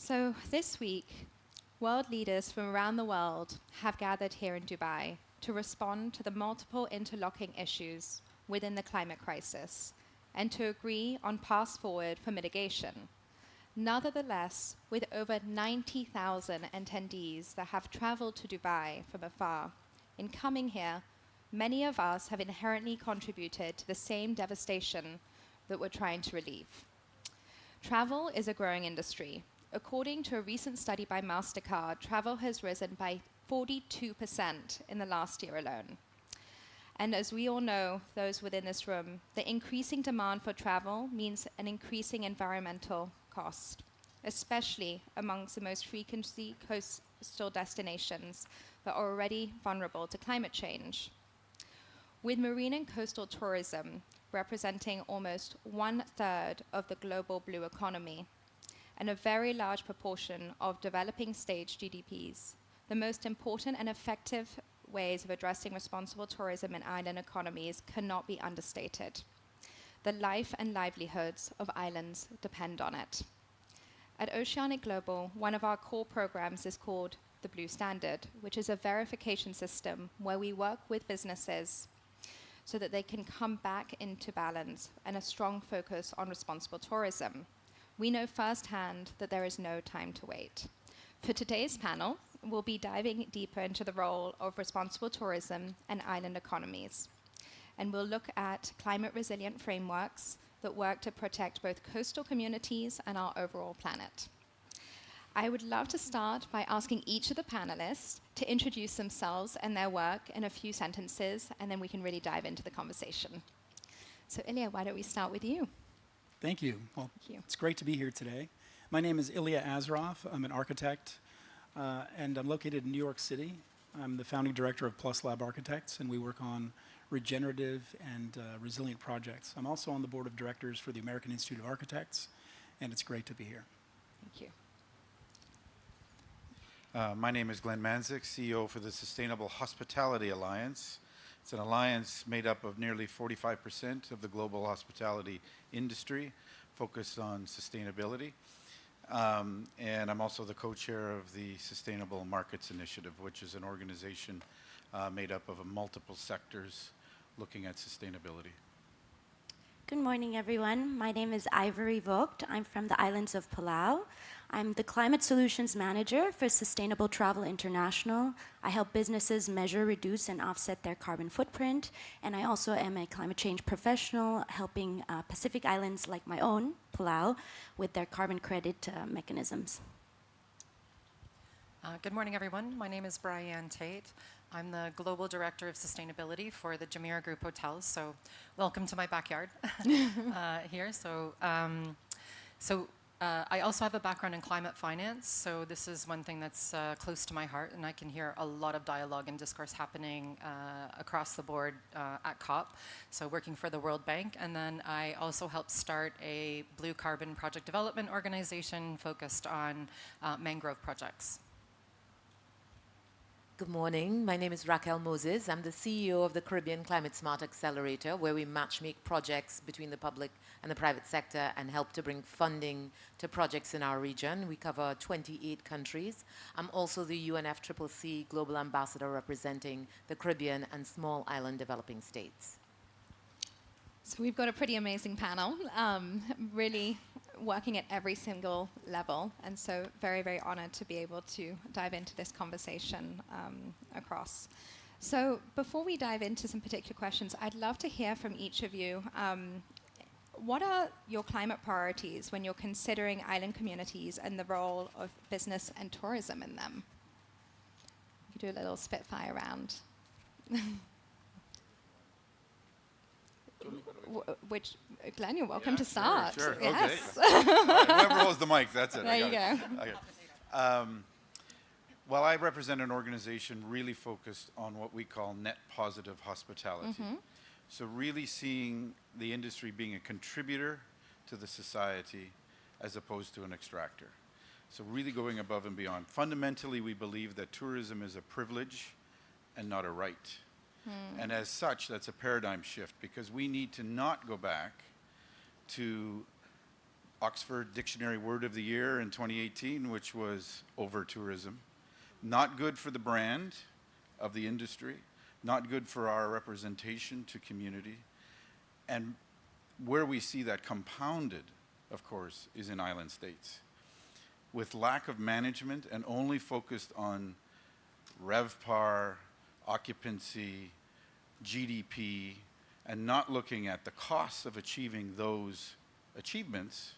So this week, world leaders from around the world have gathered here in Dubai to respond to the multiple interlocking issues within the climate crisis and to agree on paths forward for mitigation. Nonetheless, with over 90,000 attendees that have traveled to Dubai from afar, in coming here, many of us have inherently contributed to the same devastation that we're trying to relieve. Travel is a growing industry. According to a recent study by MasterCard, travel has risen by 42% in the last year alone. And as we all know, those within this room, the increasing demand for travel means an increasing environmental cost, especially amongst the most frequently coastal destinations that are already vulnerable to climate change. With marine and coastal tourism representing almost 1/3 of the global blue economy and a very large proportion of developing stage GDPs, the most important and effective ways of addressing responsible tourism in island economies cannot be understated. The life and livelihoods of islands depend on it. At Oceanic Global, one of our core programs is called the Blue Standard, which is a verification system where we work with businesses so that they can come back into balance and a strong focus on responsible tourism. We know firsthand that there is no time to wait. For today's panel, we'll be diving deeper into the role of responsible tourism and island economies. And we'll look at climate resilient frameworks that work to protect both coastal communities and our overall planet. I would love to start by asking each of the panelists to introduce themselves and their work in a few sentences, and then we can really dive into the conversation. So Ilya, why don't we start with you? Thank you. Well, Thank you. It's great to be here today. My name is Ilya Azarov. I'm an architect, and I'm located in New York City. I'm the founding director of Plus Lab Architects, and we work on regenerative and resilient projects. I'm also on the board of directors for the American Institute of Architects, and it's great to be here. Thank you. My name is Glenn Manzik, CEO for the Sustainable Hospitality Alliance. It's an alliance made up of nearly 45% of the global hospitality industry, focused on sustainability. And I'm also the co-chair of the Sustainable Markets Initiative, which is an organization made up of multiple sectors looking at sustainability. Good morning, everyone. My name is Ivory Vogt. I'm from the islands of Palau. I'm the Climate Solutions Manager for Sustainable Travel International. I help businesses measure, reduce, and offset their carbon footprint. And I also am a climate change professional helping Pacific islands like my own, Palau, with their carbon credit mechanisms. Good morning, everyone. My name is Brianne Tate. I'm the Global Director of Sustainability for the Jumeirah Group Hotels. So welcome to my backyard here. I also have a background in climate finance. So this is one thing that's close to my heart. And I can hear a lot of dialogue and discourse happening across the board at COP. So working for the World Bank. And then I also helped start a blue carbon project development organization focused on mangrove projects. Good morning. My name is Raquel Moses. I'm the CEO of the Caribbean Climate Smart Accelerator, where we matchmake projects between the public and the private sector and help to bring funding to projects in our region. We cover 28 countries. I'm also the UNFCCC Global Ambassador representing the Caribbean and small island developing states. So we've got a pretty amazing panel, really working at every single level, and so very, very honored to be able to dive into this conversation across. So before we dive into some particular questions, I'd love to hear from each of you. What are your climate priorities when you're considering island communities and the role of business and tourism in them? You do a little spitfire round. Which, Glenn, you're welcome to start. Sure. Yes. Okay. Whoever holds the mic, that's it. There you go. Okay. Well, I represent an organization really focused on what we call net positive hospitality. Mm-hmm. So really seeing the industry being a contributor to the society as opposed to an extractor. So really going above and beyond. Fundamentally, we believe that tourism is a privilege and not a right. And as such, that's a paradigm shift because we need to not go back to Oxford Dictionary Word of the Year in 2018, which was over-tourism. Not good for the brand of the industry, not good for our representation to community. And where we see that compounded, of course, is in island states. With lack of management and only focused on RevPAR, occupancy, GDP, and not looking at the costs of achieving those achievements,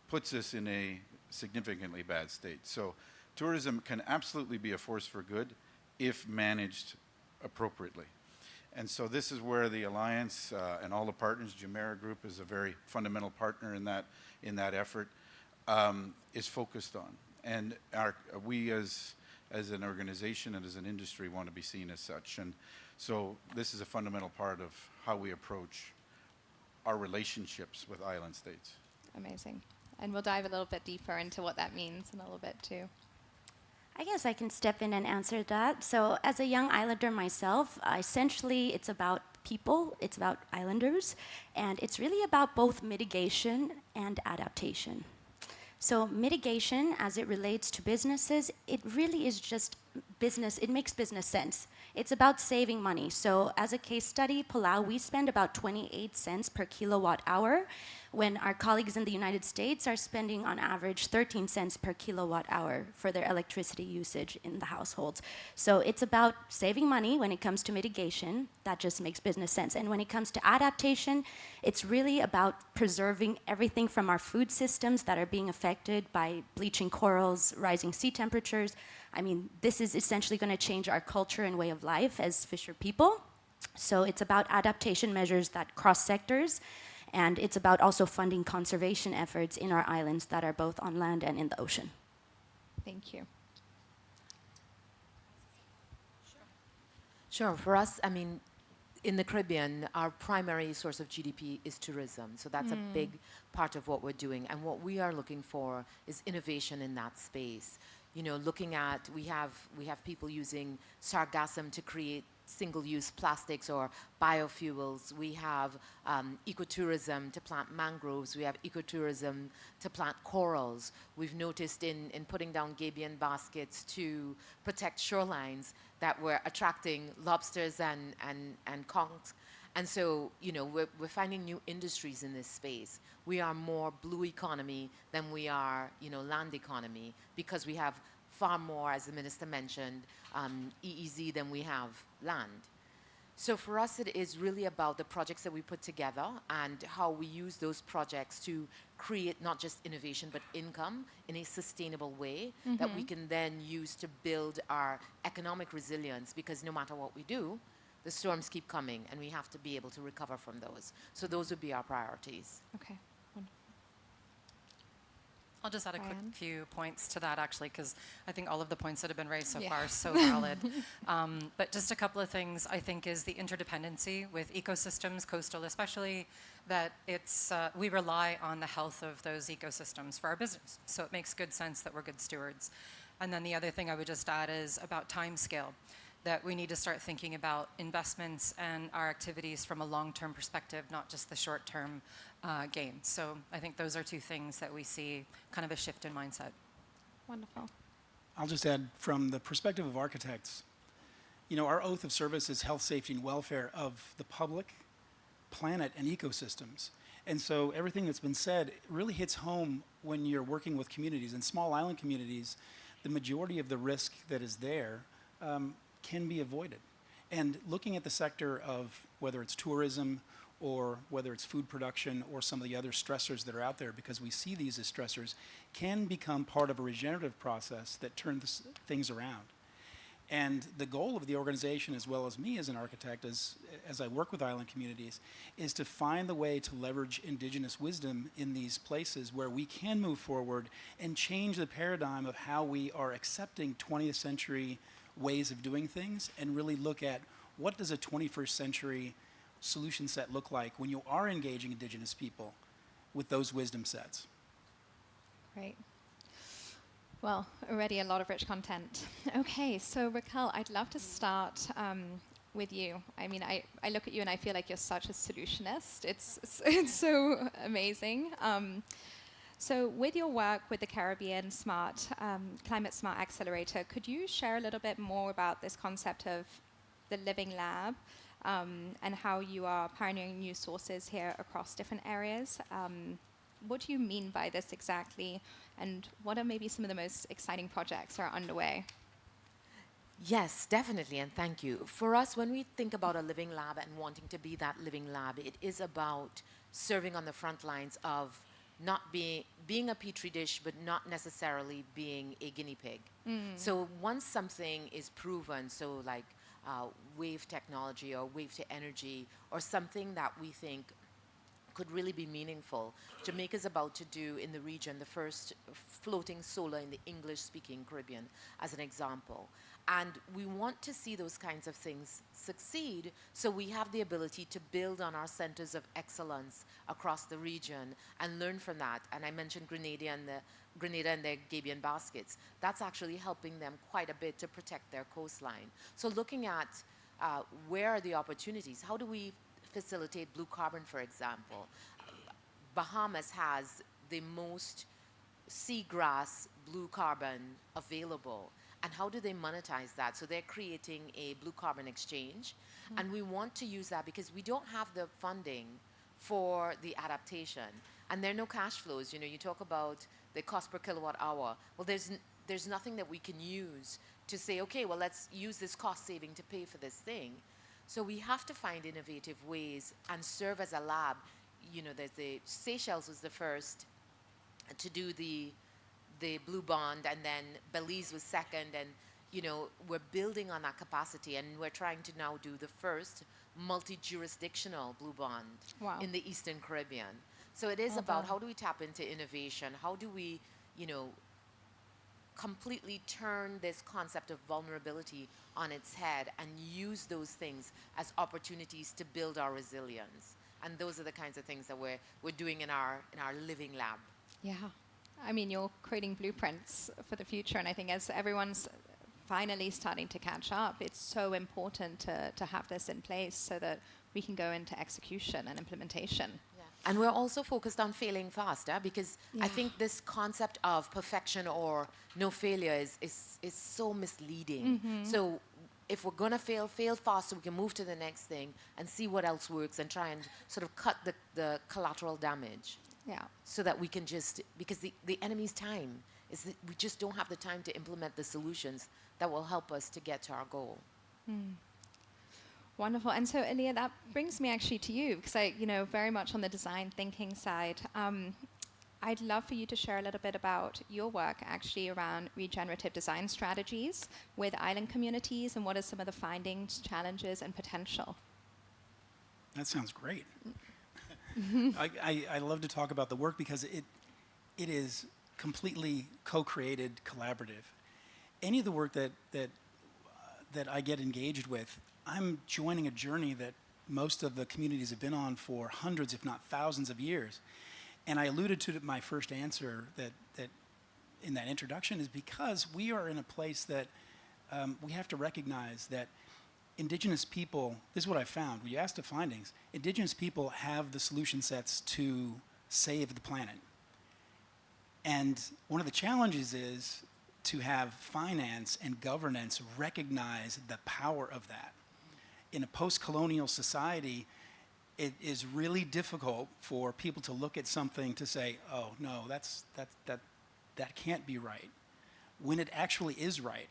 puts us in a significantly bad state. So tourism can absolutely be a force for good if managed appropriately. And so this is where the Alliance and all the partners, Jumeirah Group is a very fundamental partner in that effort, is focused on. And we as an organization and as an industry want to be seen as such. And so this is a fundamental part of how we approach our relationships with island states. Amazing. And we'll dive a little bit deeper into what that means in a little bit too. I guess I can step in and answer that. So as a young islander myself, essentially it's about people, it's about islanders, and it's really about both mitigation and adaptation. So mitigation, as it relates to businesses, it really is just business, it makes business sense. It's about saving money. So as a case study, Palau, we spend about 28 cents per kilowatt hour, when our colleagues in the United States are spending on average 13 cents per kilowatt hour for their electricity usage in the households. So it's about saving money when it comes to mitigation. That just makes business sense. And when it comes to adaptation, it's really about preserving everything from our food systems that are being affected by bleaching corals, rising sea temperatures. I mean, this is essentially going to change our culture and way of life as fisher people. So it's about adaptation measures that cross sectors. And it's about also funding conservation efforts in our islands that are both on land and in the ocean. Thank you. Sure. For us, I mean, in the Caribbean, our primary source of GDP is tourism. So that's a big part of what we're doing. And what we are looking for is innovation in that space. You know, looking at, we have people using sargassum to create single-use plastics or biofuels. We have ecotourism to plant mangroves. We have ecotourism to plant corals. We've noticed in putting down gabion baskets to protect shorelines that we're attracting lobsters and conchs. And so, you know, we're finding new industries in this space. We are more blue economy than we are, you know, land economy, because we have far more, as the minister mentioned, EEZ than we have land. So for us, it is really about the projects that we put together and how we use those projects to create not just innovation, but income in a sustainable way that we can then use to build our economic resilience, because no matter what we do, the storms keep coming and we have to be able to recover from those. So those would be our priorities. Okay. I'll just add a quick Ryan? few points to that, actually, because I think all of the points that have been raised so far are so valid. But just a couple of things, I think, is the interdependency with ecosystems, coastal especially, that it's we rely on the health of those ecosystems for our business. So it makes good sense that we're good stewards. And then the other thing I would just add is about time scale, that we need to start thinking about investments and our activities from a long-term perspective, not just the short-term gain. So I think those are two things that we see kind of a shift in mindset. Wonderful. I'll just add, from the perspective of architects, you know, our oath of service is health, safety, and welfare of the public, planet, and ecosystems. And so everything that's been said really hits home when you're working with communities. In small island communities, the majority of the risk that is there can be avoided. And looking at the sector of whether it's tourism or whether it's food production or some of the other stressors that are out there, because we see these as stressors, can become part of a regenerative process that turns things around. And the goal of the organization, as well as me as an architect, as I work with island communities, is to find the way to leverage indigenous wisdom in these places where we can move forward and change the paradigm of how we are accepting 20th century ways of doing things, and really look at what does a 21st century solution set look like when you are engaging indigenous people with those wisdom sets. Great. Well, already a lot of rich content. Okay, so Raquel, I'd love to start with you. I mean, I look at you and I feel like you're such a solutionist. It's so amazing. So, with your work with the Caribbean Climate Smart Accelerator, could you share a little bit more about this concept of the living lab and how you are pioneering new sources here across different areas? What do you mean by this exactly, and what are maybe some of the most exciting projects that are underway? Yes, definitely, and thank you. For us, when we think about a living lab and wanting to be that living lab, it is about serving on the front lines of not being a petri dish, but not necessarily being a guinea pig. So once something is proven, so like wave technology or wave to energy, or something that we think could really be meaningful. Jamaica's about to do in the region the first floating solar in the English-speaking Caribbean, as an example. And we want to see those kinds of things succeed, so we have the ability to build on our centers of excellence across the region and learn from that. And I mentioned Grenada and their Gabion baskets. That's actually helping them quite a bit to protect their coastline. So looking at where are the opportunities, how do we facilitate blue carbon, for example? Bahamas has the most seagrass blue carbon available. And how do they monetize that? So they're creating a blue carbon exchange. And we want to use that because we don't have the funding for the adaptation. And there are no cash flows. You know, you talk about the cost per kilowatt hour. Well, there's nothing that we can use to say, okay, well, let's use this cost saving to pay for this thing. So we have to find innovative ways and serve as a lab. You know, the Seychelles was the first to do the blue bond, and then Belize was second, and you know, we're building on that capacity, and we're trying to now do the first multi-jurisdictional blue bond in the Eastern Caribbean. So it is about how do we tap into innovation, how do we, you know, completely turn this concept of vulnerability on its head and use those things as opportunities to build our resilience. And those are the kinds of things that we're doing in our living lab. Yeah. I mean, you're creating blueprints for the future, and I think as everyone's finally starting to catch up, it's so important to have this in place so that we can go into execution and implementation. Yeah. And we're also focused on failing faster because I think this concept of perfection or no failure is so misleading. So if we're going to fail fast so we can move to the next thing and see what else works and try and sort of cut the collateral damage. Yeah. So that we can just, because the enemy's time is that we just don't have the time to implement the solutions that will help us to get to our goal. Wonderful. And so, Elia, that brings me actually to you, because I, you know, very much on the design thinking side. I'd love for you to share a little bit about your work actually around regenerative design strategies with island communities, and what are some of the findings, challenges, and potential? That sounds great. I love to talk about the work because it is completely co-created, collaborative. Any of the work that I get engaged with, I'm joining a journey that most of the communities have been on for hundreds, if not thousands of years. And I alluded to it in my first answer that in that introduction is because we are in a place that we have to recognize that Indigenous people, this is what I found, when you ask the findings, Indigenous people have the solution sets to save the planet. And one of the challenges is to have finance and governance recognize the power of that. In a post-colonial society, it is really difficult for people to look at something to say, oh, no, that can't be right, when it actually is right.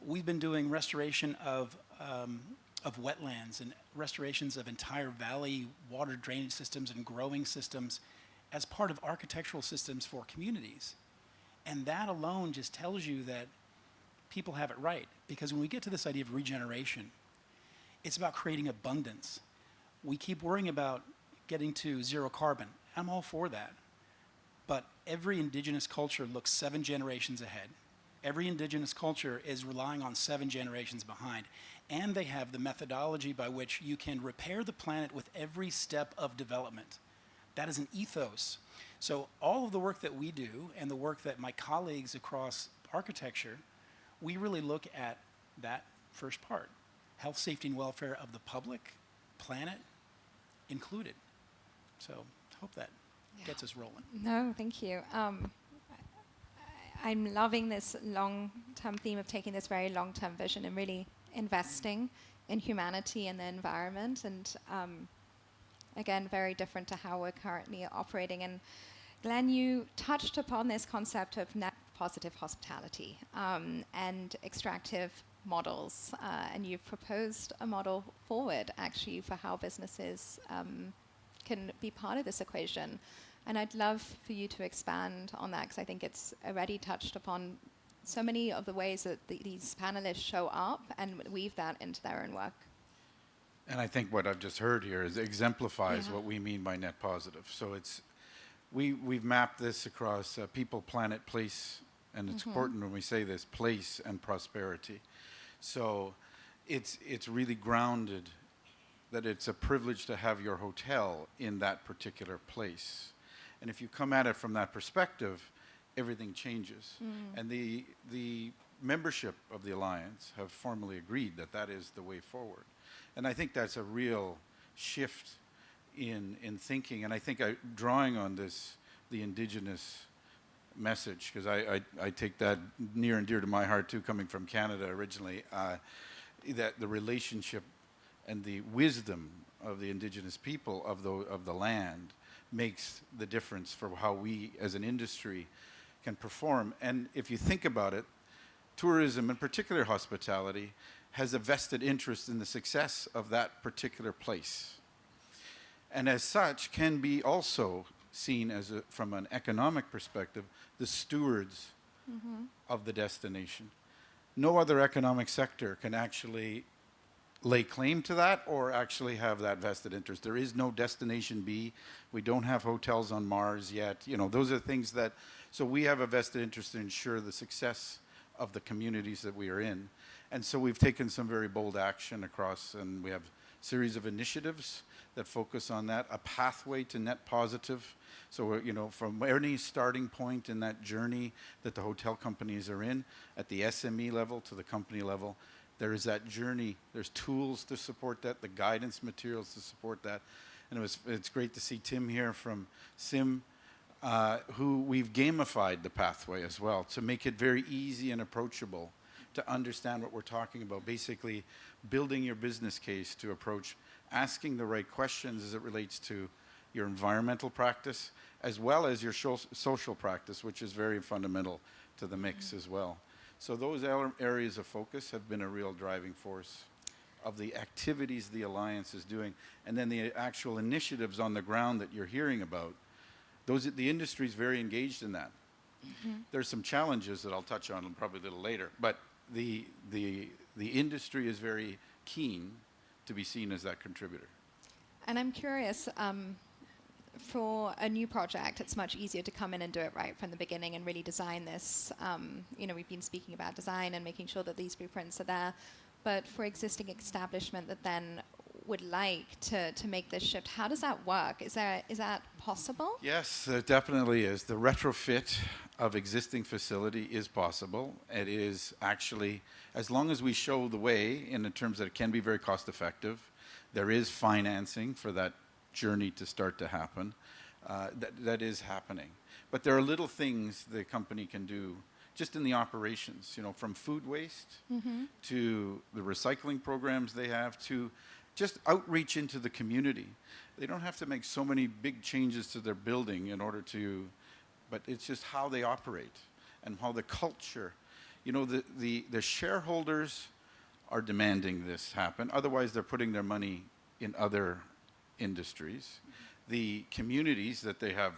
We've been doing restoration of wetlands and restorations of entire valley water drainage systems and growing systems as part of architectural systems for communities. And that alone just tells you that people have it right. Because when we get to this idea of regeneration, it's about creating abundance. We keep worrying about getting to zero carbon. I'm all for that. But every indigenous culture looks 7 generations ahead. Every indigenous culture is relying on 7 generations behind. And they have the methodology by which you can repair the planet with every step of development. That is an ethos. So all of the work that we do and the work that my colleagues across architecture, we really look at that first part. Health, safety, and welfare of the public, planet included. So hope that gets us rolling. No, thank you. I'm loving this long-term theme of taking this very long-term vision and really investing in humanity and the environment. And again, very different to how we're currently operating. And Glenn, you touched upon this concept of net positive hospitality and extractive models. And you've proposed a model forward, actually, for how businesses can be part of this equation. And I'd love for you to expand on that, because I think it's already touched upon so many of the ways that these panelists show up and weave that into their own work. And I think what I've just heard here exemplifies what we mean by net positive. So we've mapped this across people, planet, place, and it's important when we say this, place and prosperity. So it's really grounded that it's a privilege to have your hotel in that particular place. And if you come at it from that perspective, everything changes. And the membership of the Alliance have formally agreed that that is the way forward. And I think that's a real shift in thinking. And I think drawing on this, the Indigenous message, because I take that near and dear to my heart too, coming from Canada originally, that the relationship and the wisdom of the Indigenous people of the land makes the difference for how we as an industry can perform. And if you think about it, tourism, and particular hospitality, has a vested interest in the success of that particular place. And as such, can be also seen as, from an economic perspective, the stewards of the destination. No other economic sector can actually lay claim to that or actually have that vested interest. There is no destination B. We don't have hotels on Mars yet. You know, those are things that, so we have a vested interest to ensure the success of the communities that we are in. And so we've taken some very bold action across, and we have a series of initiatives that focus on that, a pathway to net positive. So, we're, you know, from any starting point in that journey that the hotel companies are in, at the SME level to the company level, there is that journey. There's tools to support that, the guidance materials to support that. And it's great to see Tim here from SIM, who we've gamified the pathway as well to make it very easy and approachable to understand what we're talking about. Basically, building your business case to approach, asking the right questions as it relates to your environmental practice, as well as your social practice, which is very fundamental to the mix as well. So those areas of focus have been a real driving force of the activities the Alliance is doing. And then the actual initiatives on the ground that you're hearing about, the industry is very engaged in that. There's some challenges that I'll touch on probably a little later, but the industry is very keen to be seen as that contributor. And I'm curious, for a new project, it's much easier to come in and do it right from the beginning and really design this. You know, we've been speaking about design and making sure that these blueprints are there. But for existing establishment that then would like to make this shift, how does that work? Is that possible? Yes, it definitely is. The retrofit of existing facility is possible. It is actually, as long as we show the way in the terms that it can be very cost effective, there is financing for that journey to start to happen. That is happening. But there are little things the company can do just in the operations, you know, from food waste to the recycling programs they have to just outreach into the community. They don't have to make so many big changes to their building in order to, but it's just how they operate and how the culture, you know, the shareholders are demanding this happen. Otherwise, they're putting their money in other industries. The communities that they have,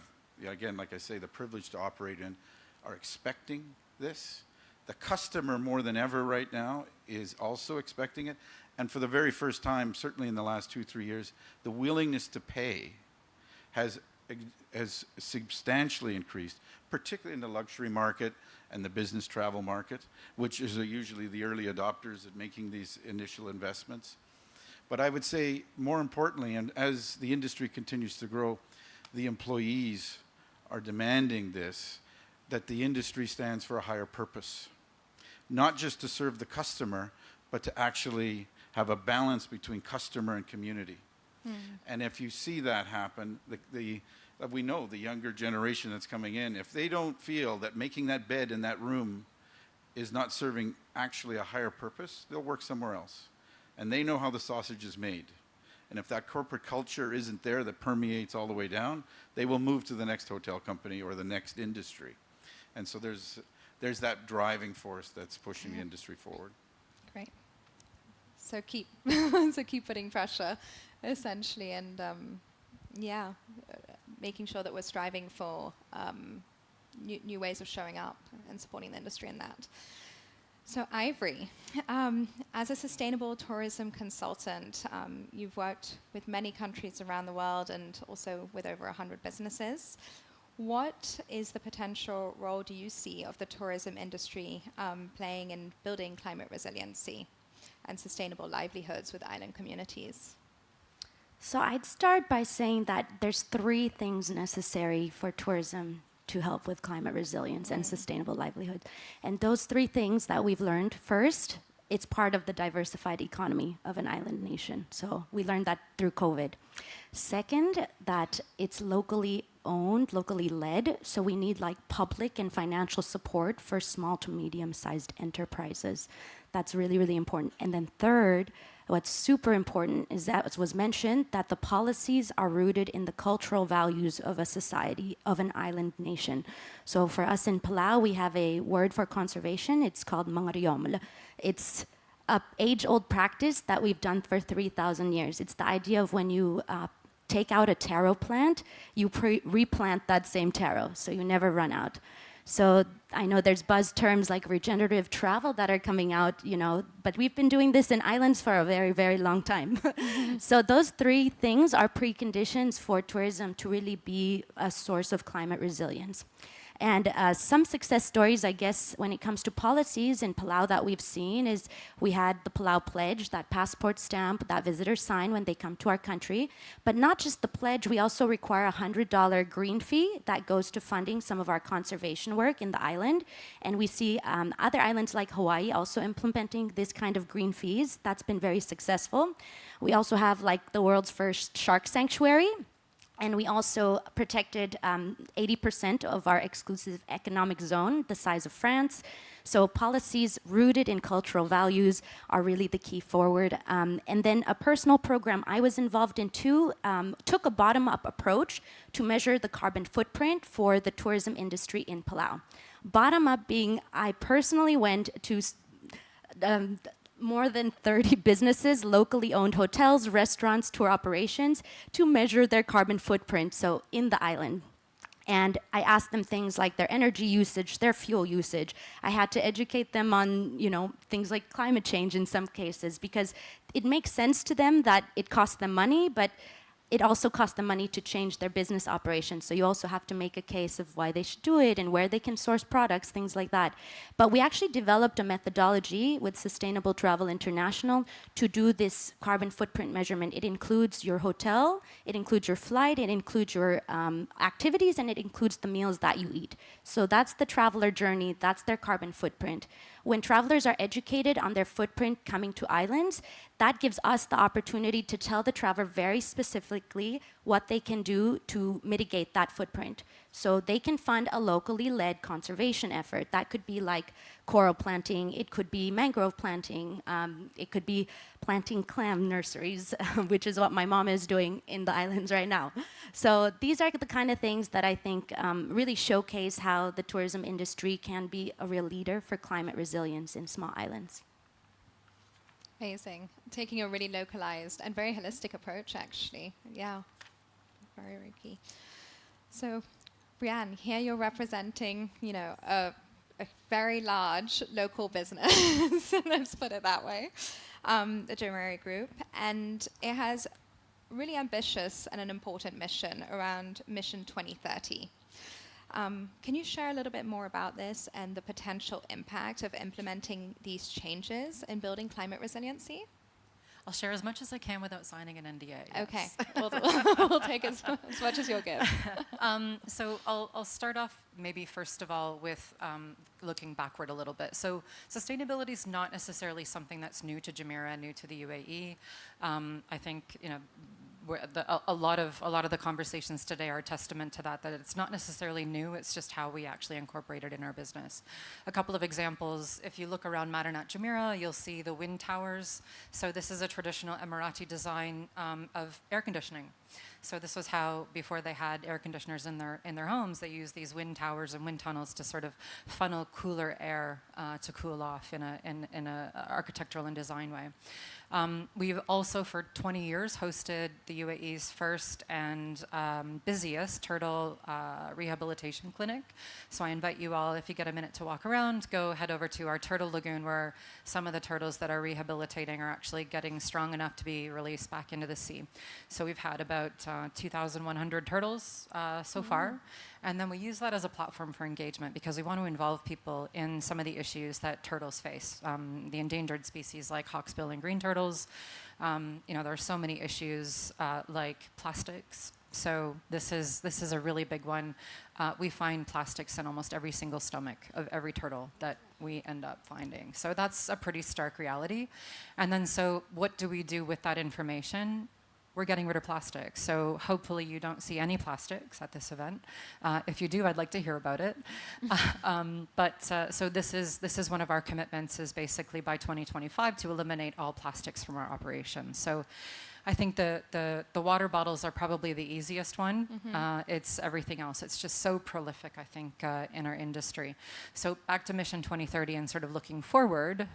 again, like I say, the privilege to operate in, are expecting this. The customer, more than ever right now, is also expecting it. And for the very first time, certainly in the last 2-3 years, the willingness to pay has substantially increased, particularly in the luxury market and the business travel market, which is usually the early adopters at making these initial investments. But I would say, more importantly, and as the industry continues to grow, the employees are demanding this, that the industry stands for a higher purpose. Not just to serve the customer, but to actually have a balance between customer and community. And if you see that happen, that we know, the younger generation that's coming in, if they don't feel that making that bed in that room is not serving actually a higher purpose, they'll work somewhere else. And they know how the sausage is made. And if that corporate culture isn't there that permeates all the way down, they will move to the next hotel company or the next industry. And so there's that driving force that's pushing the industry forward. Great. So keep putting pressure, essentially, and making sure that we're striving for new ways of showing up and supporting the industry in that. So Ivory, as a sustainable tourism consultant, you've worked with many countries around the world and also with over 100 businesses. What is the potential role do you see of the tourism industry playing in building climate resiliency and sustainable livelihoods with island communities? So I'd start by saying that there's 3 things necessary for tourism to help with climate resilience and sustainable livelihood. And those 3 things that we've learned, first, it's part of the diversified economy of an island nation. So we learned that through COVID. Second, that it's locally owned, locally led, so we need like public and financial support for small to medium-sized enterprises. That's really, really important. And then third, what's super important is that, as was mentioned, that the policies are rooted in the cultural values of a society, of an island nation. So for us in Palau, we have a word for conservation. It's called mangarioml. It's an age-old practice that we've done for 3,000 years. It's the idea of when you take out a taro plant, you replant that same taro, so you never run out. So I know there's buzz terms like regenerative travel that are coming out, but we've been doing this in islands for a very, very long time. So those 3 things are preconditions for tourism to really be a source of climate resilience. And some success stories, I guess, when it comes to policies in Palau that we've seen is we had the Palau Pledge, that passport stamp that visitors sign when they come to our country. But not just the pledge, we also require a $100 green fee that goes to funding some of our conservation work in the island. And we see other islands like Hawaii also implementing this kind of green fees. That's been very successful. We also have like the world's first shark sanctuary. And we also protected 80% of our exclusive economic zone, the size of France. So policies rooted in cultural values are really the key forward. And then a personal program I was involved in too took a bottom-up approach to measure the carbon footprint for the tourism industry in Palau. Bottom-up being, I personally went to more than 30 businesses, locally owned hotels, restaurants, tour operations, to measure their carbon footprint, so in the island. And I asked them things like their energy usage, their fuel usage. I had to educate them on, things like climate change in some cases, because it makes sense to them that it costs them money, but it also costs them money to change their business operations. So you also have to make a case of why they should do it and where they can source products, things like that. But we actually developed a methodology with Sustainable Travel International to do this carbon footprint measurement. It includes your hotel, it includes your flight, it includes your activities, and it includes the meals that you eat. So that's the traveler journey, that's their carbon footprint. When travelers are educated on their footprint coming to islands, that gives us the opportunity to tell the traveler very specifically what they can do to mitigate that footprint. So they can fund a locally led conservation effort. That could be like coral planting, it could be mangrove planting, it could be planting clam nurseries, which is what my mom is doing in the islands right now. So these are the kind of things that I think really showcase how the tourism industry can be a real leader for climate resilience in small islands. Amazing. Taking a really localized and very holistic approach, actually. Yeah, very, very key. So, Brianne, here you're representing, a very large local business, let's put it that way, the Jomari Group, and it has really ambitious and an important mission around Mission 2030. Can you share a little bit more about this and the potential impact of implementing these changes in building climate resiliency? I'll share as much as I can without signing an NDA. Okay, Yes. we'll take as much as you'll give. So I'll start off maybe first of all with looking backward a little bit. So sustainability is not necessarily something that's new to Jumeirah, new to the UAE. I think a lot of the conversations today are a testament to that it's not necessarily new, it's just how we actually incorporate it in our business. A couple of examples, if you look around Madinat Jumeirah, you'll see the wind towers. So this is a traditional Emirati design of air conditioning. So this was how, before they had air conditioners in their homes, they used these wind towers and wind tunnels to sort of funnel cooler air to cool off in a architectural and design way. We've also, for 20 years, hosted the UAE's first and busiest turtle rehabilitation clinic. So I invite you all, if you get a minute to walk around, go head over to our turtle lagoon, where some of the turtles that are rehabilitating are actually getting strong enough to be released back into the sea. So we've had about 2,100 turtles so far. And then we use that as a platform for engagement because we want to involve people in some of the issues that turtles face. The endangered species like hawksbill and green turtles. There are so many issues like plastics. So this is a really big one. We find plastics in almost every single stomach of every turtle that we end up finding. So that's a pretty stark reality. And then so what do we do with that information? We're getting rid of plastic. So hopefully you don't see any plastics at this event. If you do, I'd like to hear about it. So this is one of our commitments, is basically by 2025 to eliminate all plastics from our operations. So I think the water bottles are probably the easiest one. It's everything else. It's just so prolific, I think, in our industry. So back to Mission 2030 and sort of looking forward.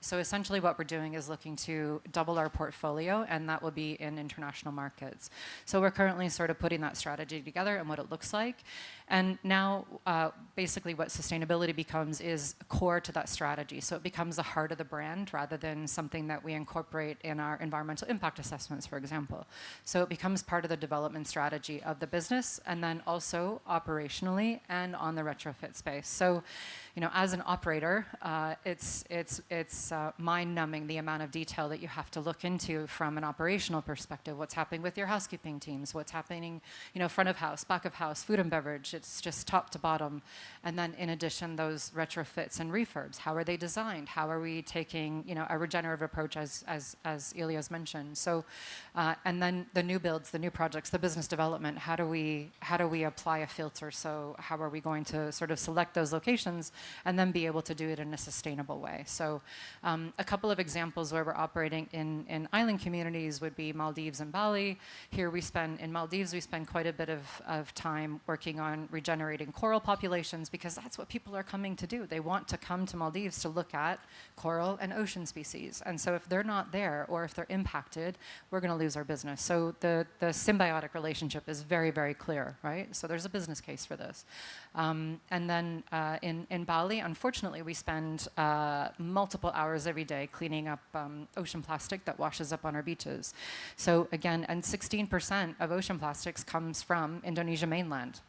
So essentially what we're doing is looking to double our portfolio, and that will be in international markets. So we're currently sort of putting that strategy together and what it looks like. And now basically what sustainability becomes is core to that strategy. So it becomes the heart of the brand rather than something that we incorporate in our environmental impact assessments, for example. So it becomes part of the development strategy of the business, and then also operationally and on the retrofit space. So, as an operator, it's mind-numbing the amount of detail that you have to look into from an operational perspective. What's happening with your housekeeping teams? What's happening, front of house, back of house, food and beverage? It's just top to bottom. And then in addition, those retrofits and refurbs, how are they designed? How are we taking, a regenerative approach, as Elia's mentioned? So, and then the new builds, the new projects, the business development, how do we apply a filter? So how are we going to sort of select those locations and then be able to do it in a sustainable way? So a couple of examples where we're operating in island communities would be Maldives and Bali. Here in Maldives, we spend quite a bit of time working on regenerating coral populations, because that's what people are coming to do. They want to come to Maldives to look at coral and ocean species. And so if they're not there, or if they're impacted, we're going to lose our business. So the symbiotic relationship is very, very clear, right? So there's a business case for this. And then in Bali, unfortunately, we spend multiple hours every day cleaning up ocean plastic that washes up on our beaches. So again, and 16% of ocean plastics comes from Indonesia mainland.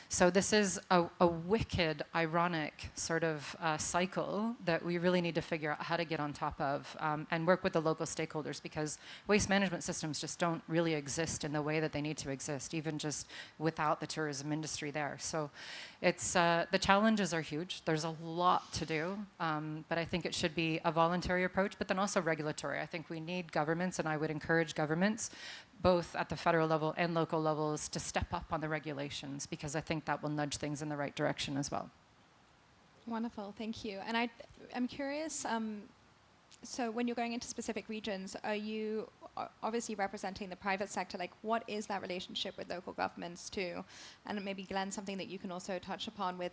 So this is a wicked, ironic sort of cycle that we really need to figure out how to get on top of and work with the local stakeholders, because waste management systems just don't really exist in the way that they need to exist, even just without the tourism industry there. So it's the challenges are huge. There's a lot to do, but I think it should be a voluntary approach, but then also regulatory. I think we need governments, and I would encourage governments, both at the federal level and local levels, to step up on the regulations, because I think that will nudge things in the right direction as well. Wonderful, thank you. And I'm curious, so when you're going into specific regions, are you obviously representing the private sector? Like, what is that relationship with local governments too? And maybe, Glenn, something that you can also touch upon with,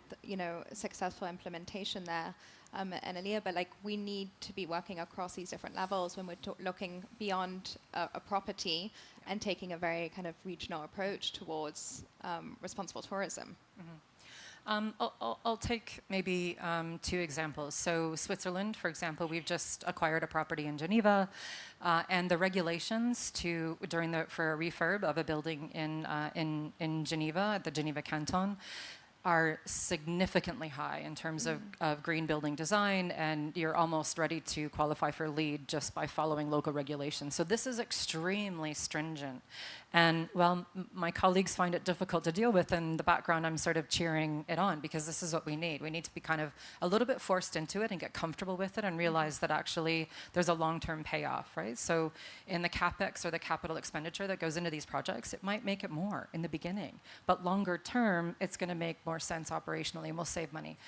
successful implementation there, and Elia, but like, we need to be working across these different levels when we're looking beyond a property and taking a very kind of regional approach towards responsible tourism. I'll take maybe 2 examples. So Switzerland, for example, we've just acquired a property in Geneva, and the regulations for a refurb of a building in Geneva, the Geneva Canton, are significantly high in terms of green building design, and you're almost ready to qualify for LEED just by following local regulations. So this is extremely stringent. And while my colleagues find it difficult to deal with, in the background I'm sort of cheering it on, because this is what we need. We need to be kind of a little bit forced into it and get comfortable with it and realize that actually there's a long-term payoff, right? So in the CapEx or the capital expenditure that goes into these projects, it might make it more in the beginning, but longer term, it's going to make more sense operationally and we'll save money.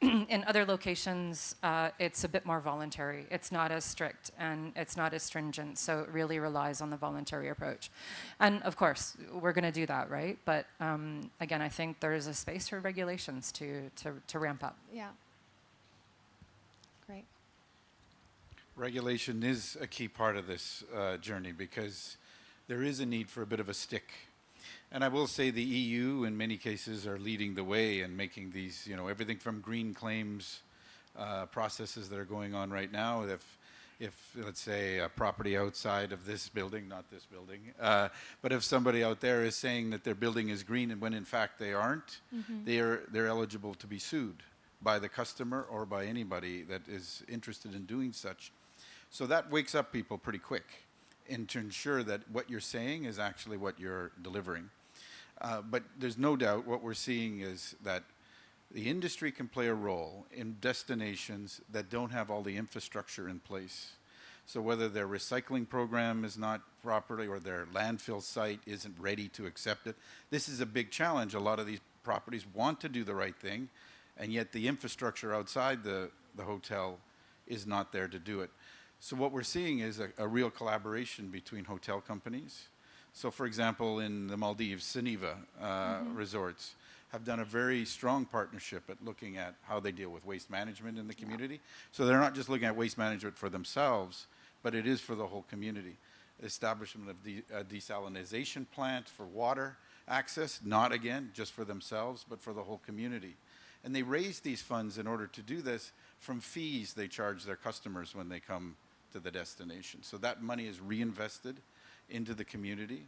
In other locations, it's a bit more voluntary. It's not as strict and it's not as stringent, so it really relies on the voluntary approach. And of course, we're going to do that, right? But again, I think there is a space for regulations to ramp up. Yeah. Great. Regulation is a key part of this journey because there is a need for a bit of a stick. And I will say the EU in many cases are leading the way and making these, everything from green claims processes that are going on right now. If let's say a property outside of this building, not this building, but if somebody out there is saying that their building is green and when in fact they aren't, they're eligible to be sued by the customer or by anybody that is interested in doing such. So that wakes up people pretty quick, and to ensure that what you're saying is actually what you're delivering. But there's no doubt what we're seeing is that the industry can play a role in destinations that don't have all the infrastructure in place. So whether their recycling program is not properly or their landfill site isn't ready to accept it, this is a big challenge. A lot of these properties want to do the right thing, and yet the infrastructure outside the hotel is not there to do it. So what we're seeing is a real collaboration between hotel companies. So for example, in the Maldives, Suniva resorts have done a very strong partnership at looking at how they deal with waste management in the community. So they're not just looking at waste management for themselves, but it is for the whole community. Establishment of a desalination plant for water access, not again just for themselves, but for the whole community. And they raise these funds in order to do this from fees they charge their customers when they come to the destination. So that money is reinvested into the community,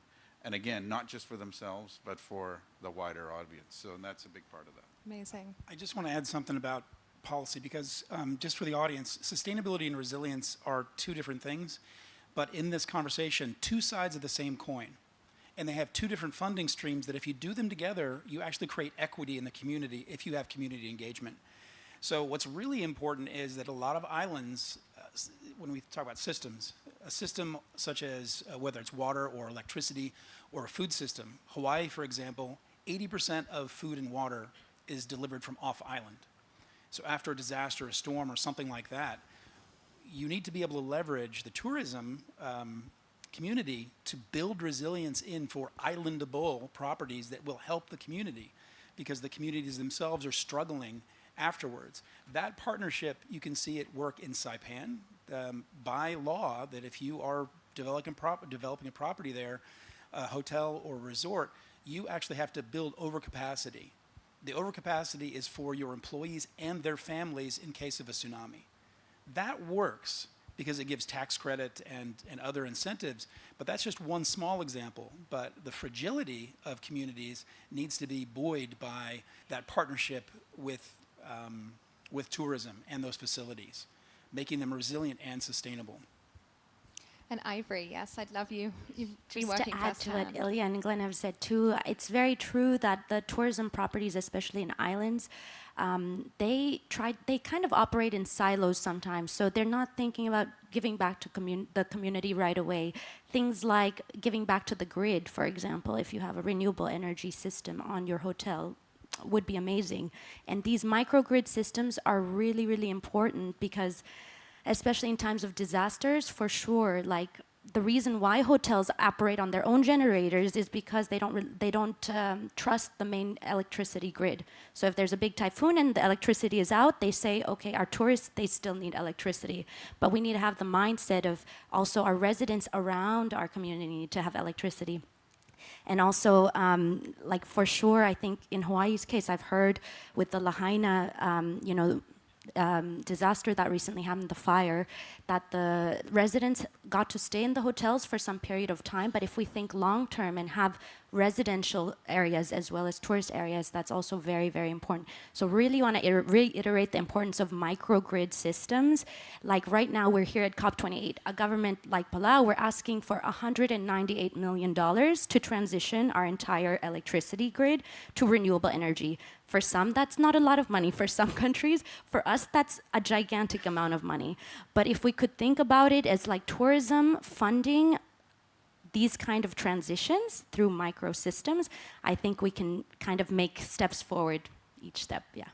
and again, not just for themselves, but for the wider audience. So and that's a big part of that. Amazing. I just want to add something about policy because just for the audience, sustainability and resilience are two different things, but in this conversation, two sides of the same coin. And they have two different funding streams that if you do them together, you actually create equity in the community if you have community engagement. So what's really important is that a lot of islands, when we talk about systems, a system such as whether it's water or electricity or a food system, Hawaii, for example, 80% of food and water is delivered from off island. So after a disaster, a storm, or something like that, you need to be able to leverage the tourism community to build resilience in for islandable properties that will help the community because the communities themselves are struggling afterwards. That partnership, you can see it work in Saipan by law that if you are developing a property there, a hotel or resort, you actually have to build overcapacity. The overcapacity is for your employees and their families in case of a tsunami. That works because it gives tax credit and other incentives, but that's just one small example. But the fragility of communities needs to be buoyed by that partnership with tourism and those facilities, making them resilient and sustainable. And Ivory, yes, I'd love you. You've been Just working to add to what firsthand. Ilya and Glenn have said too, it's very true that the tourism properties, especially in islands, they kind of operate in silos sometimes. So they're not thinking about giving back to the community right away. Things like giving back to the grid, for example, if you have a renewable energy system on your hotel, would be amazing. And these microgrid systems are really, really important because especially in times of disasters, for sure, like the reason why hotels operate on their own generators is because they don't trust the main electricity grid. So if there's a big typhoon and the electricity is out, they say, okay, our tourists, they still need electricity. But we need to have the mindset of also our residents around our community need to have electricity. And also, like for sure, I think in Hawaii's case, I've heard with the Lahaina, disaster that recently happened, the fire, that the residents got to stay in the hotels for some period of time. But if we think long term and have residential areas as well as tourist areas, that's also very, very important. So really want to reiterate the importance of microgrid systems. Like right now, we're here at COP28. A government like Palau, we're asking for $198 million to transition our entire electricity grid to renewable energy. For some, that's not a lot of money. For some countries, for us, that's a gigantic amount of money. But if we could think about it as like tourism funding these kind of transitions through microsystems, I think we can kind of make steps forward each step, yeah.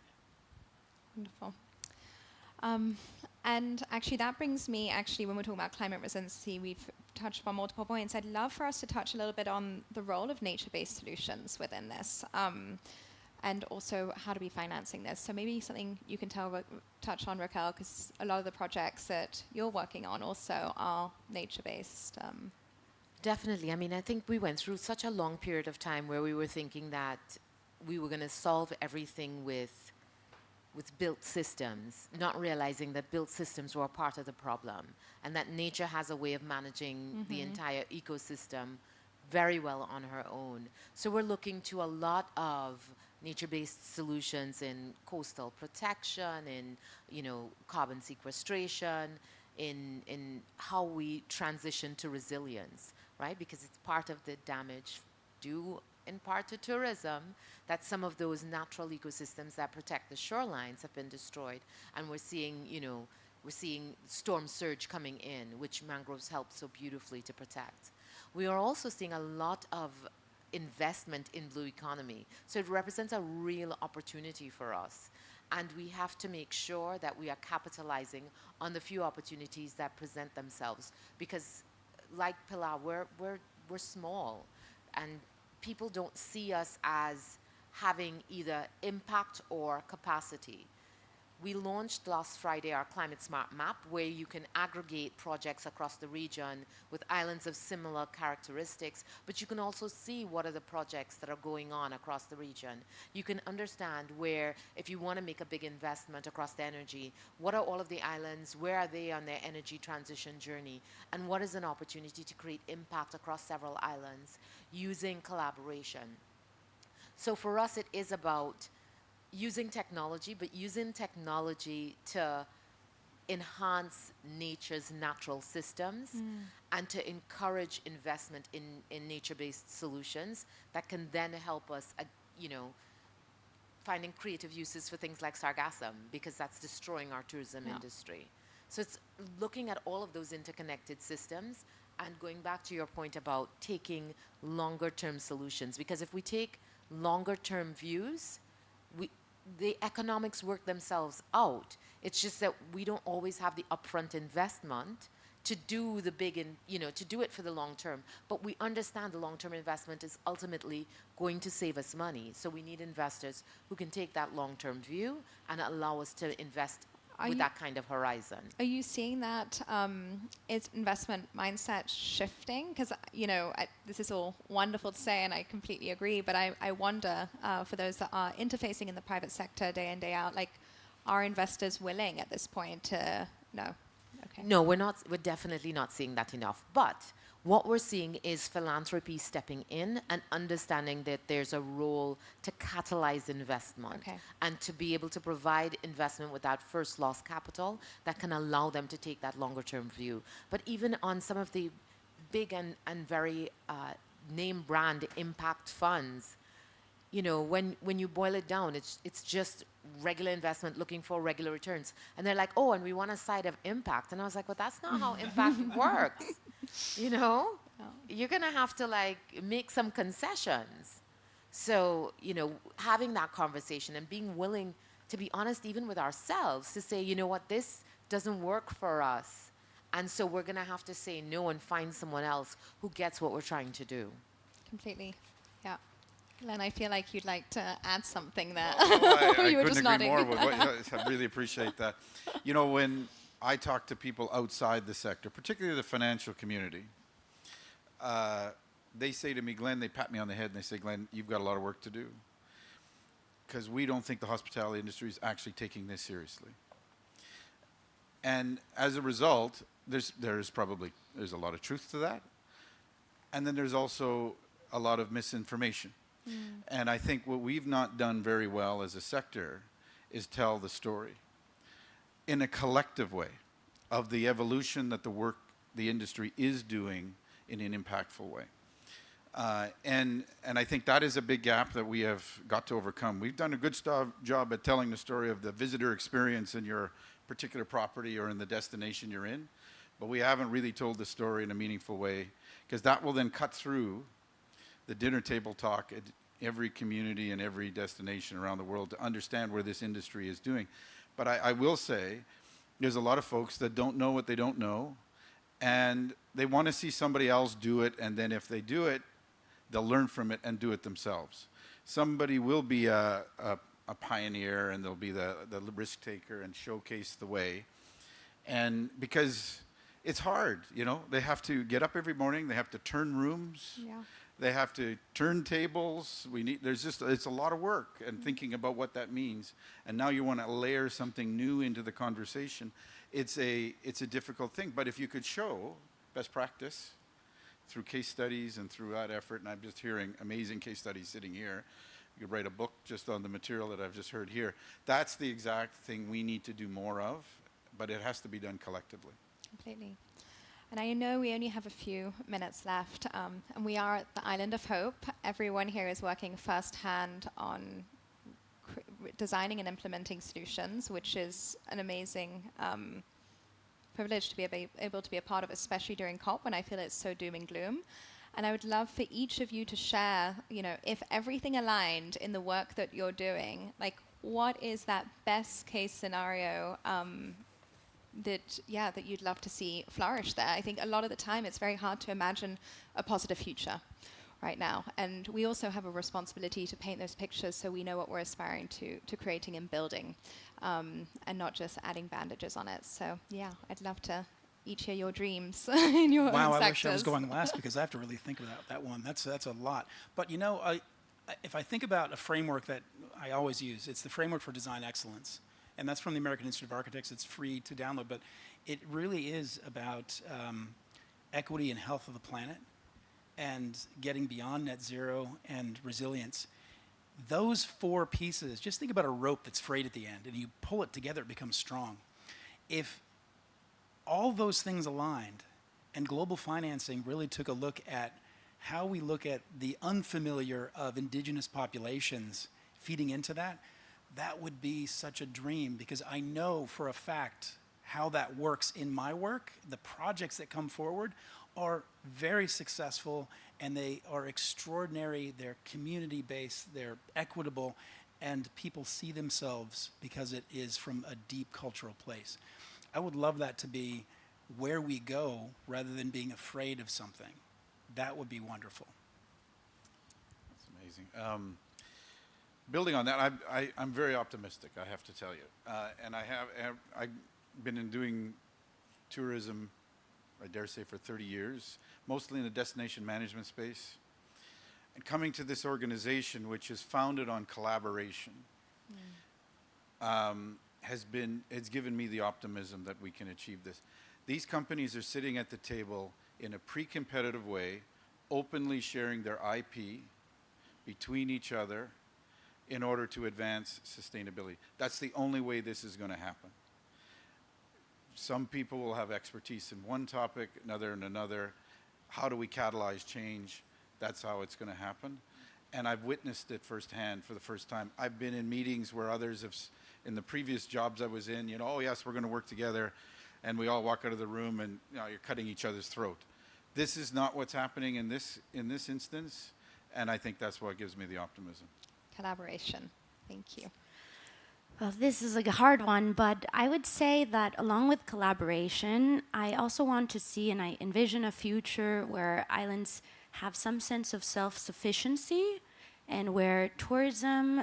Wonderful. And actually, that brings me, when we're talking about climate resiliency, we've touched upon multiple points. I'd love for us to touch a little bit on the role of nature-based solutions within this, and also how to be financing this. So maybe something you can touch on, Raquel, because a lot of the projects that you're working on also are nature-based. Definitely. I mean, I think we went through such a long period of time where we were thinking that we were going to solve everything with built systems, not realizing that built systems were part of the problem, and that nature has a way of managing the entire ecosystem very well on her own. So we're looking to a lot of nature-based solutions in coastal protection, in carbon sequestration, in how we transition to resilience, right? Because it's part of the damage due in part to tourism, that some of those natural ecosystems that protect the shorelines have been destroyed, and we're seeing storm surge coming in, which mangroves help so beautifully to protect. We are also seeing a lot of investment in blue economy, so it represents a real opportunity for us, and we have to make sure that we are capitalizing on the few opportunities that present themselves, because like Pilar, we're small, and people don't see us as having either impact or capacity. We launched last Friday our Climate Smart Map, where you can aggregate projects across the region with islands of similar characteristics, but you can also see what are the projects that are going on across the region. You can understand where, if you want to make a big investment across the energy, what are all of the islands, where are they on their energy transition journey, and what is an opportunity to create impact across several islands using collaboration. So for us, it is about using technology, but using technology to enhance nature's natural systems and to encourage investment in nature-based solutions that can then help us, finding creative uses for things like sargassum, because that's destroying our tourism industry. So it's looking at all of those interconnected systems and going back to your point about taking longer-term solutions, because if we take longer-term views, the economics work themselves out. It's just that we don't always have the upfront investment to do the big to do it for the long term. But we understand the long-term investment is ultimately going to save us money. So we need investors who can take that long-term view and allow us to invest with that kind of horizon. Are you seeing that is investment mindset shifting? Because, this is all wonderful to say, and I completely agree, but I wonder, for those that are interfacing in the private sector day in, day out, like, are investors willing at this point to, no? Okay. No, we're definitely not seeing that enough. But what we're seeing is philanthropy stepping in and understanding that there's a role to catalyze investment and to be able to provide investment without first loss capital that can allow them to take that longer term view. But even on some of the big and very name brand impact funds, when you boil it down, it's just regular investment looking for regular returns. And they're like, oh, and we want a side of impact. And I was like, well, that's not how impact works. You're going to have to make some concessions. So, having that conversation and being willing to be honest even with ourselves to say, you know what, this doesn't work for us. And so we're going to have to say no and find someone else who gets what we're trying to do. Completely. Yeah. Glenn, I feel like you'd like to add something there. I You were couldn't just agree nodding. more with what I really appreciate that. When I talk to people outside the sector, particularly the financial community, they say to me, Glenn, they pat me on the head and they say, Glenn, you've got a lot of work to do. Because we don't think the hospitality industry is actually taking this seriously. And as a result, there's a lot of truth to that. And then there's also a lot of misinformation. And I think what we've not done very well as a sector is tell the story in a collective way of the evolution that the industry is doing in an impactful way. And I think that is a big gap that we have got to overcome. We've done a good job at telling the story of the visitor experience in your particular property or in the destination you're in, but we haven't really told the story in a meaningful way, because that will then cut through the dinner table talk at every community and every destination around the world to understand where this industry is doing. But I will say, there's a lot of folks that don't know what they don't know, and they want to see somebody else do it, and then if they do it, they'll learn from it and do it themselves. Somebody will be a pioneer, and they'll be the risk taker and showcase the way. And because it's hard, you know, they have to get up every morning, they have to turn rooms, they have to turn tables. It's a lot of work, and thinking about what that means. And now you want to layer something new into the conversation. It's a difficult thing. But if you could show best practice through case studies and through that effort, and I'm just hearing amazing case studies sitting here. You could write a book just on the material that I've just heard here. That's the exact thing we need to do more of, but it has to be done collectively. Completely. And I know we only have a few minutes left, and we are at the Island of Hope. Everyone here is working firsthand on designing and implementing solutions, which is an amazing privilege to be able to be a part of, especially during COP when I feel it's so doom and gloom. And I would love for each of you to share, you know, if everything aligned in the work that you're doing, like what is that best case scenario that you'd love to see flourish there? I think a lot of the time it's very hard to imagine a positive future right now. And we also have a responsibility to paint those pictures so we know what we're aspiring to creating and building, and not just adding bandages on it. So yeah, I'd love to each hear your dreams in your own sectors. I wish I was going last, because I have to really think about that one. That's a lot. But you know, if I think about a framework that I always use, it's the framework for design excellence. And that's from the American Institute of Architects. It's free to download, but it really is about equity and health of the planet and getting beyond net zero and resilience. Those four pieces, just think about a rope that's frayed at the end, and you pull it together, it becomes strong. If all those things aligned and global financing really took a look at how we look at the unfamiliar of indigenous populations feeding into that, that would be such a dream, because I know for a fact how that works in my work. The projects that come forward are very successful, and they are extraordinary. They're community-based, they're equitable, and people see themselves because it is from a deep cultural place. I would love that to be where we go rather than being afraid of something. That would be wonderful. That's amazing. Building on that, I'm very optimistic, I have to tell you. And I've been doing tourism, I dare say, for 30 years, mostly in the destination management space. And coming to this organization, which is founded on collaboration, it's given me the optimism that we can achieve this. These companies are sitting at the table in a pre-competitive way, openly sharing their IP between each other in order to advance sustainability. That's the only way this is going to happen. Some people will have expertise in one topic, another in another. How do we catalyze change? That's how it's going to happen. And I've witnessed it firsthand for the first time. I've been in meetings where others have, in the previous jobs I was in, oh yes, we're going to work together, and we all walk out of the room and you're cutting each other's throat. This is not what's happening in this instance, and I think that's what gives me the optimism. Collaboration. Thank you. Well, this is a hard one, but I would say that along with collaboration, I also want to see and I envision a future where islands have some sense of self-sufficiency, and where tourism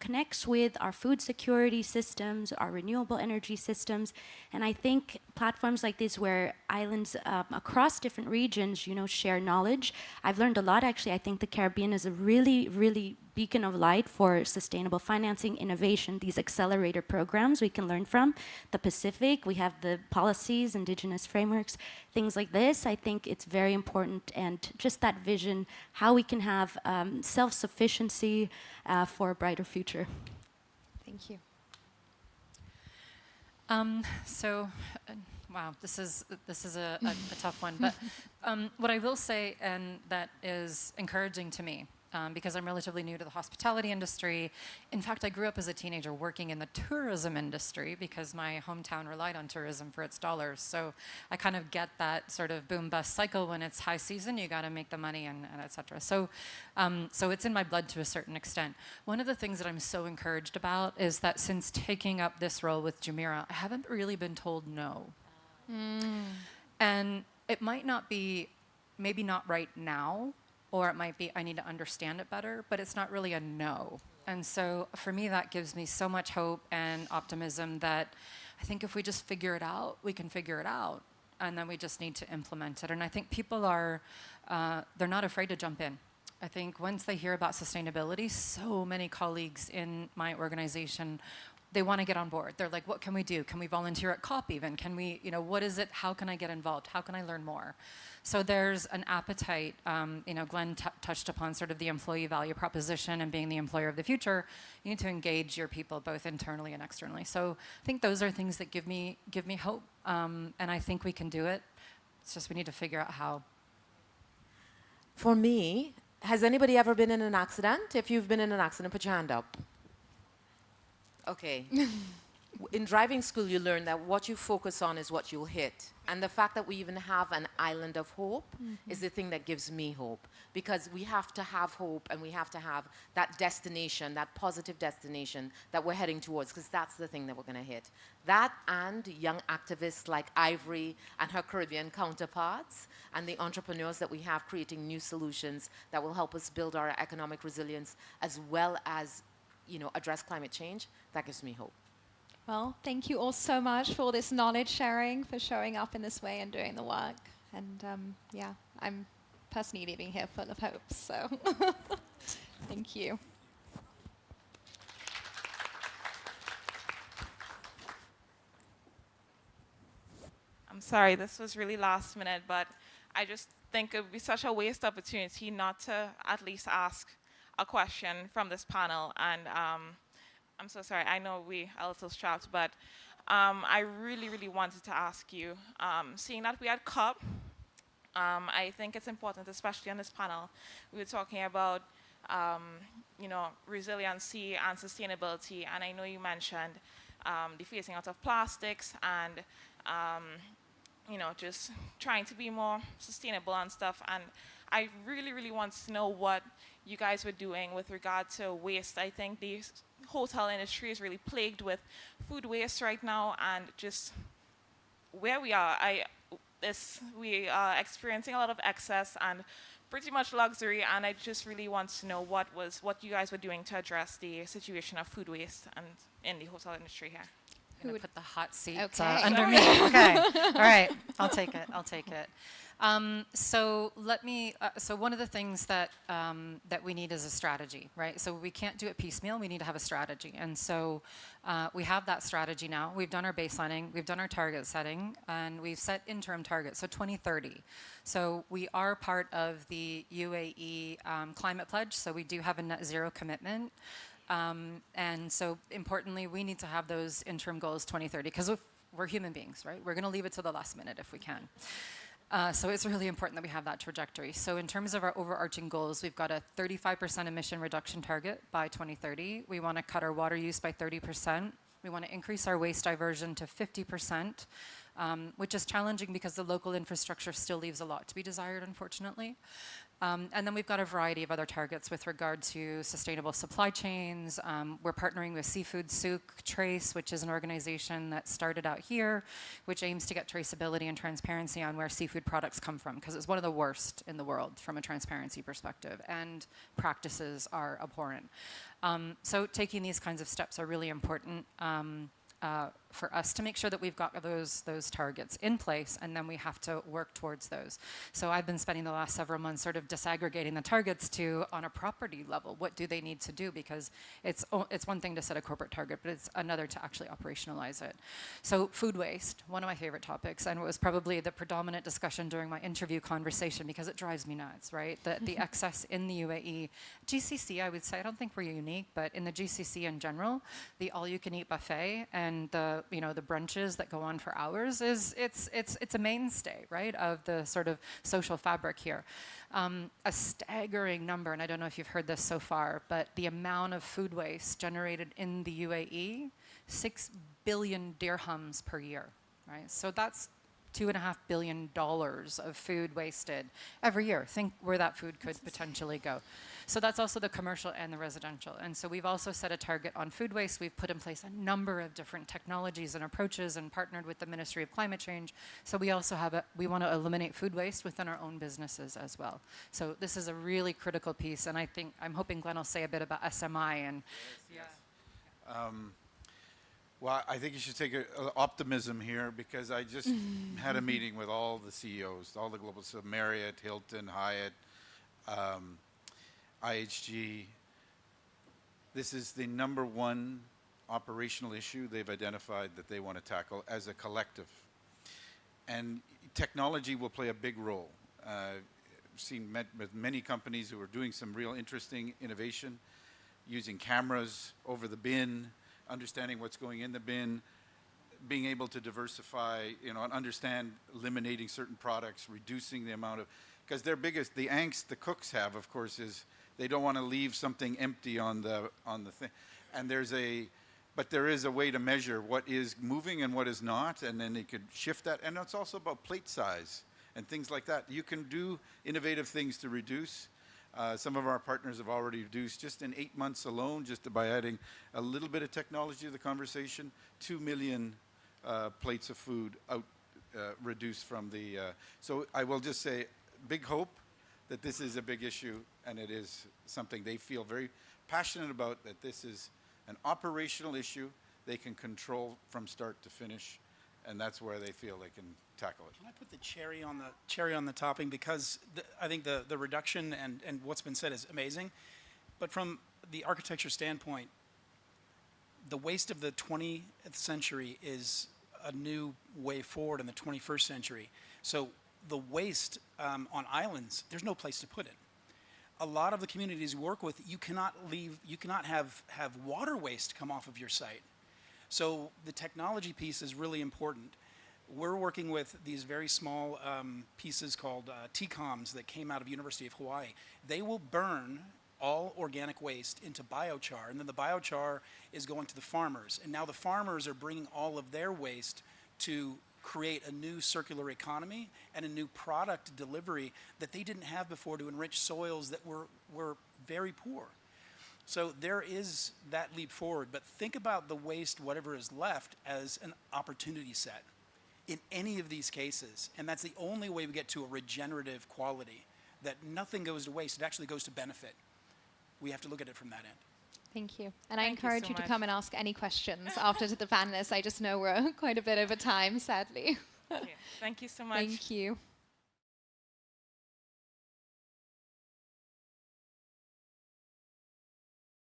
connects with our food security systems, our renewable energy systems. And I think platforms like this, where islands across different regions, share knowledge. I've learned a lot, actually. I think the Caribbean is a really, really beacon of light for sustainable financing, innovation, these accelerator programs we can learn from. The Pacific, we have the policies, indigenous frameworks, things like this. I think it's very important, and just that vision, how we can have self-sufficiency for a brighter future. Thank you. Wow, this is a tough one. But what I will say, and that is encouraging to me, because I'm relatively new to the hospitality industry. In fact, I grew up as a teenager working in the tourism industry because my hometown relied on tourism for its dollars. So I kind of get that sort of boom-bust cycle. When it's high season, you got to make the money, and et cetera. So it's in my blood to a certain extent. One of the things that I'm so encouraged about is that since taking up this role with Jumeirah, I haven't really been told no. And it might not be, maybe not right now, or it might be, I need to understand it better, but it's not really a no. And so for me, that gives me so much hope and optimism that I think if we just figure it out, we can figure it out. And then we just need to implement it. And I think people are, they're not afraid to jump in. I think once they hear about sustainability, so many colleagues in my organization, they want to get on board. They're like, what can we do? Can we volunteer at COP even? Can we, what is it? How can I get involved? How can I learn more? So there's an appetite. Glenn touched upon sort of the employee value proposition and being the employer of the future. You need to engage your people both internally and externally. So I think those are things that give me hope, and I think we can do it. It's just we need to figure out how. For me, has anybody ever been in an accident? If you've been in an accident, put your hand up. Okay. In driving school, you learn that what you focus on is what you'll hit. And the fact that we even have an island of hope is the thing that gives me hope. Because we have to have hope, and we have to have that destination, that positive destination that we're heading towards, because that's the thing that we're going to hit. That, and young activists like Ivory and her Caribbean counterparts, and the entrepreneurs that we have creating new solutions that will help us build our economic resilience, as well as address climate change, that gives me hope. Well, thank you all so much for all this knowledge sharing, for showing up in this way and doing the work. And I'm personally leaving here full of hope. So thank you. I'm sorry, this was really last minute, but I just think it would be such a waste opportunity not to at least ask a question from this panel. And I'm so sorry, I know we are a little strapped, but I really, really wanted to ask you, seeing that we had COP, I think it's important, especially on this panel, we were talking about resiliency and sustainability, and I know you mentioned the phasing out of plastics and just trying to be more sustainable and stuff. And I really, really want to know what you guys were doing with regard to waste. I think the hotel industry is really plagued with food waste right now, and just where we are, we are experiencing a lot of excess and pretty much luxury, and I just really want to know what you guys were doing to address the situation of food waste and in the hotel industry here. I'm going to put the hot seat under me. Okay. All right. I'll take it. So one of the things that we need is a strategy, right? So we can't do it piecemeal. We need to have a strategy. And so we have that strategy now. We've done our baselining. We've done our target setting. And we've set interim targets, so 2030. So we are part of the UAE climate pledge. So we do have a net zero commitment. And so importantly, we need to have those interim goals 2030, because we're human beings, right? We're going to leave it to the last minute if we can. So it's really important that we have that trajectory. So in terms of our overarching goals, we've got a 35% emission reduction target by 2030. We want to cut our water use by 30%. We want to increase our waste diversion to 50%, which is challenging because the local infrastructure still leaves a lot to be desired, unfortunately. And then we've got a variety of other targets with regard to sustainable supply chains. We're partnering with Seafood Souk Trace, which is an organization that started out here, which aims to get traceability and transparency on where seafood products come from, because it's one of the worst in the world from a transparency perspective, and practices are abhorrent. So taking these kinds of steps are really important for us to make sure that we've got those targets in place, and then we have to work towards those. So I've been spending the last several months sort of disaggregating the targets to, on a property level, what do they need to do, because it's one thing to set a corporate target, but it's another to actually operationalize it. So food waste, one of my favorite topics, and it was probably the predominant discussion during my interview conversation because it drives me nuts, right? The excess in the UAE. GCC, I would say, I don't think we're unique, but in the GCC in general, the all-you-can-eat buffet and the brunches that go on for hours it's a mainstay, right, of the sort of social fabric here. A staggering number, and I don't know if you've heard this so far, but the amount of food waste generated in the UAE, 6 billion dirhams per year, right? So that's $2.5 billion of food wasted every year. Think where that food could potentially go. So that's also the commercial and the residential. And so we've also set a target on food waste. We've put in place a number of different technologies and approaches and partnered with the Ministry of Climate Change. So we also we want to eliminate food waste within our own businesses as well. So this is a really critical piece. And I'm hoping Glenn will say a bit about SMI and Well, I think you should take optimism here, because I just had a meeting with all the CEOs, all the global, so Marriott, Hilton, Hyatt, IHG. This is the number one operational issue they've identified that they want to tackle as a collective. And technology will play a big role. Met with many companies who are doing some real interesting innovation, using cameras over the bin, understanding what's going in the bin, being able to diversify, and understand eliminating certain products, reducing the amount of, because the angst the cooks have, of course, is they don't want to leave something empty on the thing. And but there is a way to measure what is moving and what is not, and then they could shift that. And it's also about plate size and things like that. You can do innovative things to reduce. Some of our partners have already reduced, just in 8 months alone, just by adding a little bit of technology to the conversation, 2 million plates of food reduced from the... So I will just say, big hope that this is a big issue, and it is something they feel very passionate about, that this is an operational issue they can control from start to finish, and that's where they feel they can tackle it. Can I put the cherry on the topping, because I think the reduction and what's been said is amazing, but from the architecture standpoint, the waste of the 20th century is a new way forward in the 21st century. So the waste on islands, there's no place to put it. A lot of the communities we work with, you cannot have water waste come off of your site. So the technology piece is really important. We're working with these very small pieces called TCOMs that came out of University of Hawaii. They will burn all organic waste into biochar, and then the biochar is going to the farmers. And now the farmers are bringing all of their waste to create a new circular economy and a new product delivery that they didn't have before to enrich soils that were very poor. So there is that leap forward, but think about the waste, whatever is left, as an opportunity set in any of these cases. And that's the only way we get to a regenerative quality, that nothing goes to waste, it actually goes to benefit. We have to look at it from that end. Thank you. And I Thank you encourage so you to much. come and ask any questions after to the panelists. I just know we're quite a bit over time, sadly. Okay. Thank you so much. Thank you.